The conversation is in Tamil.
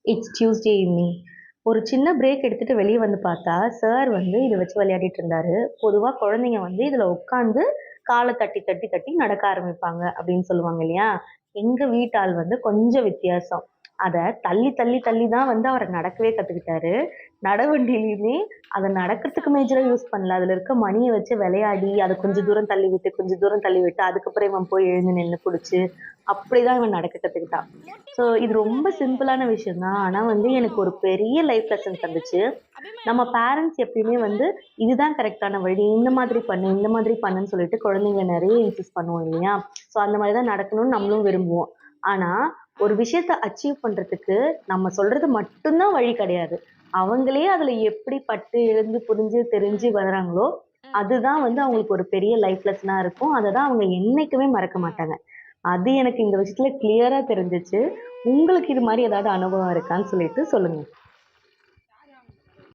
It's Tuesday evening. ஒரு சின்ன பிரேக் எடுத்துட்டு வெளிய வந்து பார்த்தா, சார் வந்து இத வச்சு விளையாடிட்டு இருந்தாரு. பொதுவா குழந்தைங்க வந்து இதுல உட்காந்து கால தட்டி, தட்டி, தட்டி நடக்க ஆரம்பிப்பாங்க அப்படின்னு சொல்லுவாங்க இல்லையா? எங்க வீட்டாள் வந்து கொஞ்சம் வித்தியாசம். அத தள்ளி, தள்ளி, தள்ளி தான் வந்து அவர நடக்கவே கத்துக்கிட்டாரு. நடவண்டியிலயுமே அத நடக்கிறதுக்கு மேஜரா யூஸ் பண்ணல. அதுல இருக்க மணிய வச்சு விளையாடி, அத கொஞ்சம் தூரம் தள்ளி விட்டு, கொஞ்சம் தூரம் தள்ளி விட்டு, அதுக்கப்புறம் இவன் போய் எழுந்து நின்னு புடிச்சு, அப்படிதான் இவன் நடக்க கத்துக்கிட்டான். ஸோ இது ரொம்ப சிம்பிளான விஷயம் தான். ஆனா வந்து எனக்கு ஒரு பெரிய லைஃப் லெசன் தந்துச்சு. நம்ம பேரண்ட்ஸ் எப்பயுமே வந்து இதுதான் கரெக்ட்டான வழி. இந்த மாதிரி பண்ணு, இந்த மாதிரி பண்ணுன்னு சொல்லிட்டு குழந்தைங்கள நெறைய இன்சிஸ்ட் பண்ணுவோம் இல்லையா? ஸோ அந்த மாரி தான் நடக்கணும்னு நம்மளும் விரும்புவோம். ஆனா ஒரு விஷயத்த அச்சீவ் பண்றதுக்கு நம்ம சொல்றது மட்டும் தான் வழி கிடையாது. அவங்களே அதுல எப்படி பட்டு, எழுந்து, புரிஞ்சு, தெரிஞ்சு வர்றாங்களோ, அதுதான் வந்து அவங்களுக்கு ஒரு பெரிய லைஃப் லெசனா இருக்கும். அத தான் அவங்க என்னைக்குமே மறக்க மாட்டாங்க. அது எனக்கு இந்த விஷயத்துல கிளியரா தெரிஞ்சுச்சு. உங்களுக்கு இது மாரி ஏதாவது அனுபவம் இருக்கான்னு சொல்லிட்டு சொல்லுங்க.